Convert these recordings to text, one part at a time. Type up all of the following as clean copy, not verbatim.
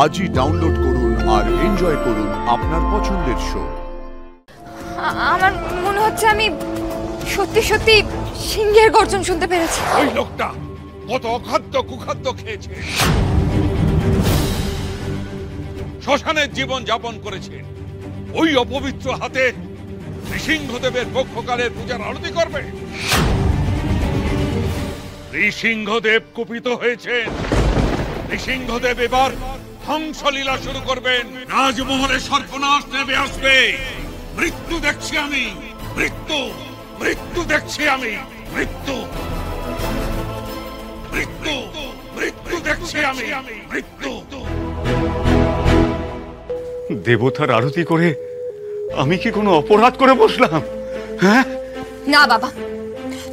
আজই ডাউনলোড করুন আর এনজয় করুন আপনার পছন্দের শো। আমার মনে হচ্ছে আমি সত্যি সত্যি সিংহের গর্জন শুনতে পেরেছি। ওই লোকটা কত অখাদ্য কুখাদ্য খেয়েছে, শ্মশানের জীবন যাপন করেছে, ওই অপবিত্র হাতে নৃসিংহদেবের পক্ষকালের পূজার আরতি করবে। নৃসিংহদেব কুপিত হয়েছেন, নৃসিংহদেব এবার ধ্বংসলীলা শুরু করবেন। রাজমহলে সর্বনাশ নেমে আসবে। মৃত্যু দেখছি আমি, মৃত্যু মৃত্যু দেখছি আমি, মৃত্যু মৃত্যু মৃত্যু দেখছি আমি, মৃত্যু। দেবতার আরতি করে আমি কি কোনো অপরাধ করে বসলাম? হ্যাঁ না বাবা,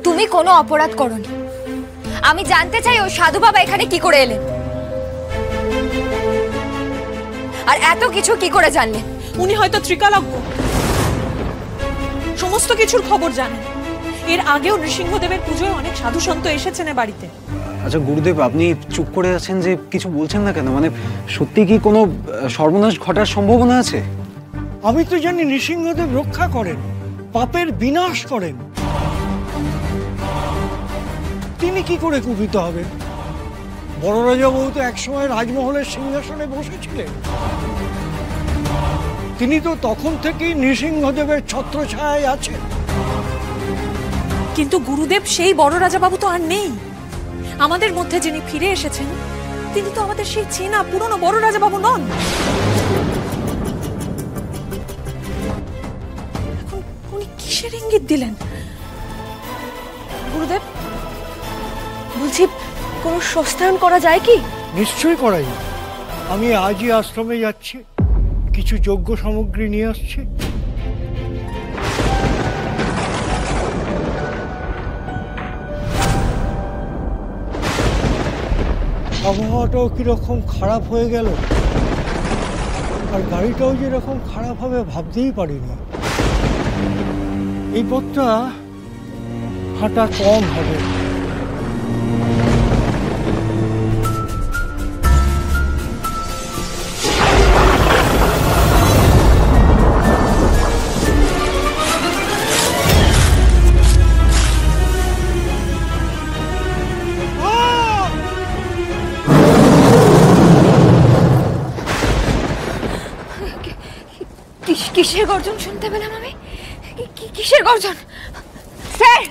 তুমি কোনো অপরাধ করোনি। আমি জানতে চাই ওই সাধু বাবা এখানে কি করে এলেন, আর এত কিছু কি করে জানলেন? উনি হয়তো ত্রিকালজ্ঞ, সমস্ত কিছুর খবর জানেন। এর আগেও নৃসিংহদেবের পুজোয় অনেক সাধু সন্ত এসেছেন এ বাড়িতে। আচ্ছা গুরুদেব, আপনি চুপ করে আছেন যে, কিছু বলছেন না কেন? মানে সত্যি কি কোনো সর্বনাশ ঘটার সম্ভাবনা আছে? আমি তো জানি নৃসিংহদেব রক্ষা করেন, পাপের বিনাশ করেন। তিনি কি করে কুপিত হবেন? বড় রাজা বউ তো একসময় রাজমহলের সিংহাসনে বসেছিলেন। তিনি তো তখন থেকেই নৃসিংহদেবের ছত্রছায়ায় আছেন। কিন্তু গুরুদেব, সেই বড় রাজা বাবু তো আর নেই। আমাদের মধ্যে যিনি ফিরে এসেছেন তিনি তো আমাদের সেই চেনা পুরনো বড় রাজা বাবু নন। এখন উনি কিসের ইঙ্গিত দিলেন? গুরুদেব বলছি, কোন সস্তায়ন করা যায় কি? নিশ্চয়ই করাই। আমি আজই আশ্রমে যাচ্ছি, কিছু যোগ্য সামগ্রী নিয়ে আসছি। আবহাওয়াটাও কিরকম খারাপ হয়ে গেল, আর গাড়িটাও যেরকম খারাপ হবে ভাবতেই পারিনি। এই পথটা হাঁটা কম হবে। কিসের গর্জন শুনতে পেলাম আমি? কিসের গর্জন? স্যার,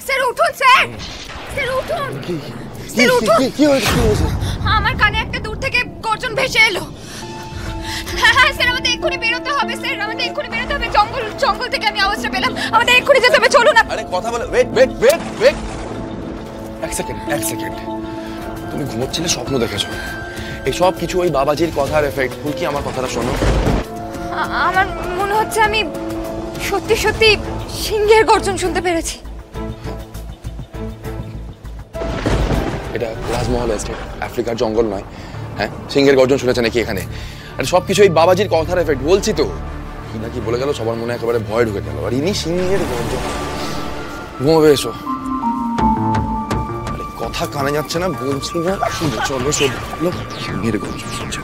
স্যার উঠুন, স্যার, স্যার উঠুন, স্যার উঠুন। কি হয়েছে? আমার কানে একটা দূর থেকে গর্জন ভেসে এলো। হ্যাঁ স্যার, আমাদের এক্ষুনি বেরোতে হবে। স্যার, আমাদের এক্ষুনি বেরোতে হবে। জঙ্গল থেকে আমি আওয়াজটা পেলাম। আমাদের এক্ষুনি যেতে হবে, চলুন। আরে কথা বলে, ওয়েট এক সেকেন্ড। তুমি ঘুমোচ্ছিলে, স্বপ্ন দেখেছো? এই সব কিছু ওই বাবাজির কথার এফেক্ট। তুমি কি আমার কথাটা শোনো? আমার মনে হচ্ছে আমি সত্যি সত্যি সিংহের গর্জন শুনতে পেরেছি। এটা রাজমহল এস্টেট, আফ্রিকার জঙ্গল নয়। হ্যাঁ, সিংহের গর্জন শুনেছে নাকি এখানে? আর সব কিছু এই বাবাজির কথার এফেক্ট। বলছি তো, কি নাকি বলে গেল, সবার মনে একেবারে ভয় ঢুকে গেল। আর ইনি সিংহের গর্জন। ঘুমাবে, এসো। আরে কথা কানে যাচ্ছে না, বলছি না। চলো, সিংহের গর্জন শুনছে।